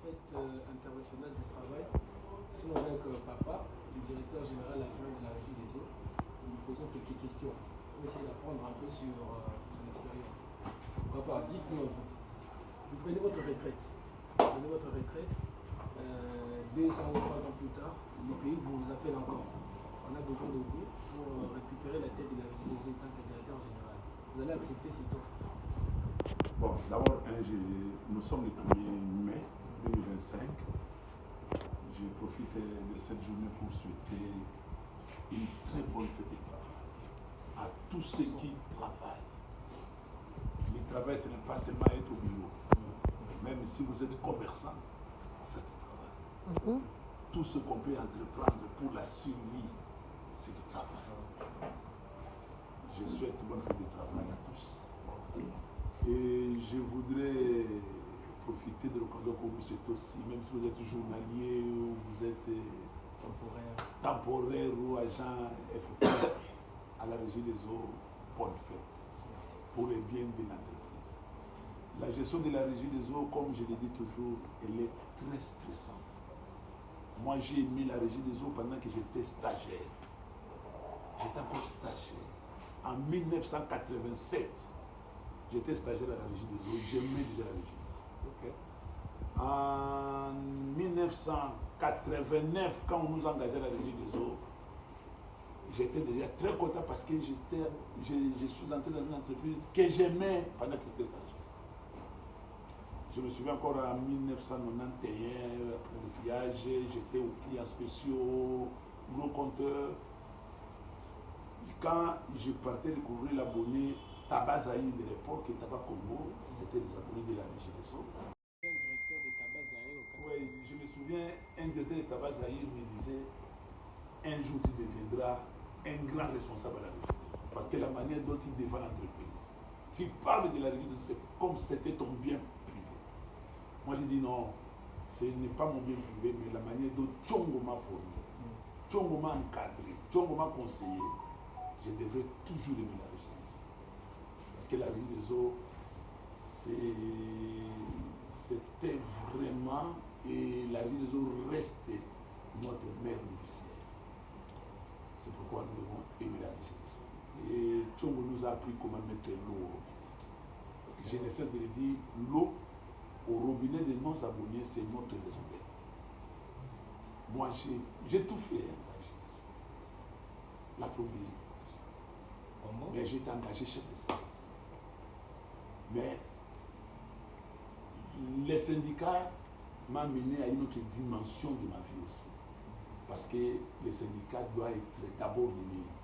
fête internationale du travail. Sinon, avec Papa, le directeur général adjoint de la régie des eaux, nous posons quelques questions. On va essayer d'apprendre un peu sur son expérience. Papa, dites-nous, vous prenez votre retraite. Vous prenez votre retraite, 2 ans ou 3 ans plus tard, le pays vous appelle encore. On a besoin de vous pour récupérer la tête de la régie des eaux en tant que directeur général. Vous allez accepter cette offre? Bon, d'abord, nous sommes le 1er mai 2025. Je profite de cette journée pour souhaiter une très bonne fête de travail à tous ceux qui travaillent. Le travail, ce n'est pas seulement être au bureau. Même si vous êtes commerçant, vous faites du travail. Tout ce qu'on peut entreprendre pour la survie, c'est du travail. Je souhaite bonne fête de travail à tous. Et je voudrais profiter de l'occasion que vous êtes aussi, même si vous êtes journalier ou vous êtes temporaire ou agent effectif à la régie des eaux, bonne fête pour le bien de l'entreprise. La gestion de la régie des eaux, comme je le dis toujours, elle est très stressante. Moi, j'ai aimé la régie des eaux pendant que j'étais stagiaire. J'étais encore stagiaire. En 1987, j'étais stagiaire à la régie des eaux, j'aimais déjà la régie des eaux. En 1989, quand on nous engageait à la régie des eaux, j'étais déjà très content parce que je suis entré dans une entreprise que j'aimais pendant que j'étais stagiaire. Je me souviens encore en 1991, après le pillage, j'étais aux clients spéciaux, gros compteur. Quand je partais découvrir l'abonné Tabac Zahir de l'époque et Tabac Congo, c'était des abonnés de la régie des eaux. Oui, je me souviens, un directeur de Tabac Zahir me disait, un jour tu deviendras un grand responsable à la régie. Parce que la manière dont il défend l'entreprise, tu parles de la régie, c'est comme si c'était ton bien privé. Moi j'ai dit non, ce n'est pas mon bien privé, mais la manière dont Tchongo m'a formé, Tchongo m'a encadré, Tchongo m'a conseillé, je devrais toujours aimer la régie. Parce que la régie des eaux, c'était vraiment, et la régie des eaux reste notre mère nourricière. C'est pourquoi nous devons aimer la régie des eaux. Et Tchongo nous a appris comment mettre l'eau au robinet. Je ne cesse de le dire, l'eau au robinet de nos abonnés, c'est notre raison d'être. Moi, j'ai tout fait. La première, tout ça. Mais j'ai été engagé chef de service. Mais les syndicats m'ont mené à une autre dimension de ma vie aussi. Parce que les syndicats doivent être d'abord les meilleurs.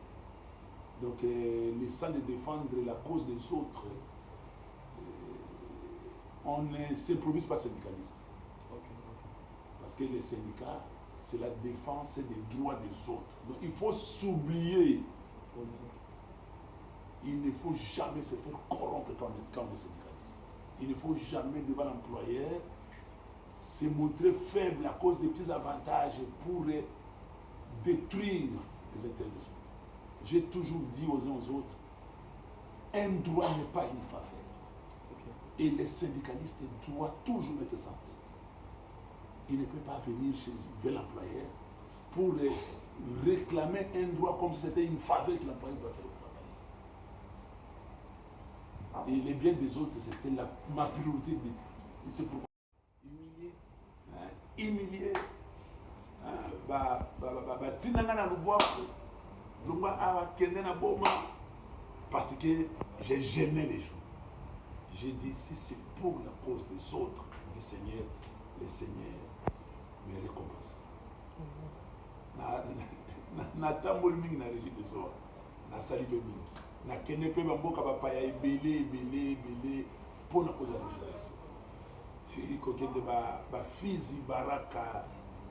Donc, les sans de défendre la cause des autres, on ne s'improvise pas syndicaliste. Parce que les syndicats, c'est la défense des droits des autres. Donc, il faut s'oublier. Il ne faut jamais se faire corrompre quand on est syndicaliste. Il ne faut jamais devant l'employeur se montrer faible à cause des petits avantages pour détruire les intérêts des autres. J'ai toujours dit aux uns aux autres, un droit n'est pas une faveur. Et les syndicalistes doivent toujours mettre ça en tête. Il ne peut pas venir vers l'employeur pour réclamer un droit comme si c'était une faveur que l'employeur doit faire au travail. Et les biens des autres, c'était ma priorité. C'est pourquoi humilier. Parce que j'ai gêné les gens. J'ai dit, si c'est pour la cause des autres, dit Seigneur, le Seigneur me récompense. Natamboli mingi na régie des eaux, na sali pe mingi. Na kene pe bamboka bapaya ebele pour la cause de la régie des eaux. Fili kokende ba Fizi Baraka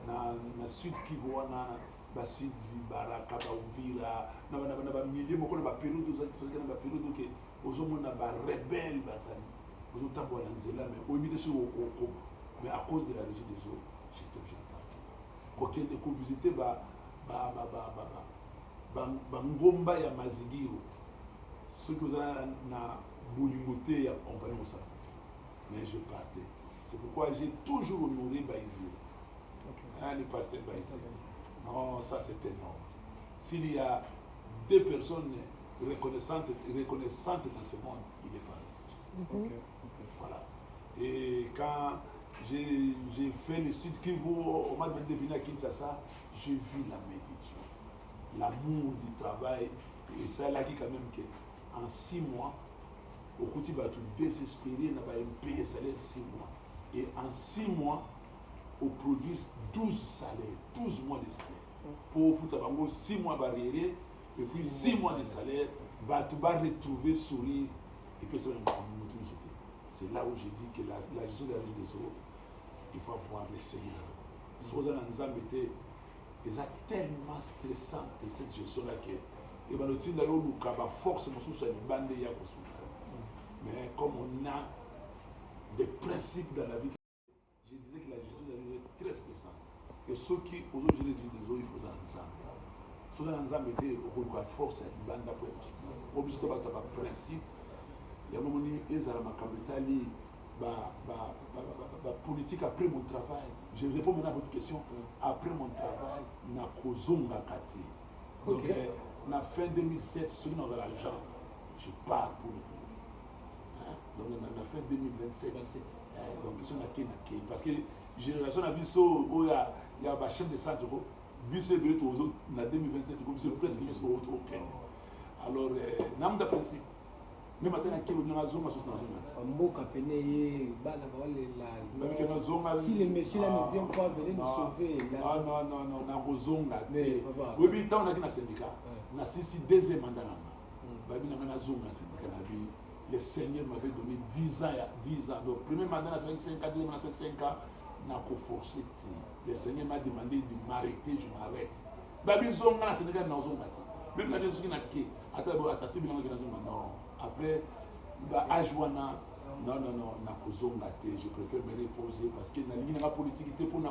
na Sud Kivu wana ba Sud Baraka ba Uvira na ba milieu moko na ba période na ba période ke ozomona ba rebelle bazali ozotambola nzela mais oyimite sur okoma mais à cause de la régie des eaux j'étais obligé de partir kokende ko visiter ngomba ya Mazigiro ceux qui ozala na bolingo te ya compagnie osala mais je partais. C'est pourquoi j'ai toujours honoré Baïsir. Ok. Hein, le pasteur Baïsir. Non, ça c'est énorme. S'il y a deux personnes reconnaissantes dans ce monde, il est Baïsir. Ok. Voilà. Et quand j'ai fait le Sud Kivu, au mois de venir à Kinshasa, j'ai vu la main de Dieu, l'amour du travail. Et ça là qui quand même qu'en 6 mois, au côté va tout désespéré, n'a pas payé salaire 6 mois. Et en 6 mois, on produit 12 salaires, 12 mois de salaire. Pour vous 6 mois barrière, et puis 6 mois de salaire, tu vas retrouver sourire, et puis ça va nous sauter. C'est là où j'ai dit que la gestion de la vie des eaux, il faut avoir le Seigneur. Les choses dans les embêtés, ils sont tellement stressantes, cette gestion-là, que et ben, le force, mais comme on a des principes dans la vie, je disais que la gestion de la vie est très stressante. Et ceux qui, aujourd'hui, disent des eaux, il faut ça ensemble. Ceux qui ensemble étaient au cours de la force, ils bandent après. Obligé de avoir un principe. Il y a un moment où ils ont la politique après mon travail. Je réponds maintenant à votre question. Après mon travail, na kozonga kati. Donc, na fin 2007, si nous avons l'argent, je pars pour le pays. Hein? Donc, na fin 2027. Donc, ils sont na parce que génération a biso où il y a un chef de centre, biso et biso na 2027, c'est presque biso au Kenya. Alors, n'a pas de principe. Même maintenant, il y a un zone si les messieurs là ne viennent pas venir nous sauver. Non. Oui, tant on a un syndicat. On a 2e mandat. Le Seigneur m'avait donné 10 ans. Donc, premier mandat, c'est 5 ans, 2 ans, c'est 5 ans. On a forcé. Le Seigneur m'a demandé de m'arrêter, je m'arrête. Après, non, je préfère me reposer parce que dans la politique, même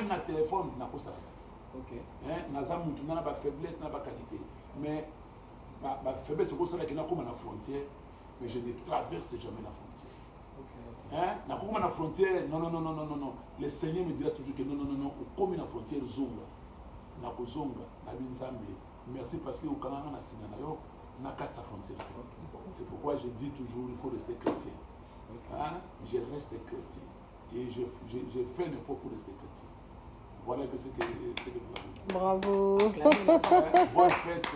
dans le téléphone, on a pas faiblesse, on a pas qualité. Mais ma faiblesse, c'est pour ça qu'il y a comme la frontière, mais je ne traverse jamais la frontière. Comme la frontière, non. Le Seigneur me dira toujours que non, comme la frontière, zonga. Merci parce que au Canada, on a signé on a 4 frontières. C'est pourquoi je dis toujours il faut rester chrétien. Je reste chrétien. Et je fais un effort pour rester chrétien. Voilà ce que vous avez. Bravo. Bonne fête.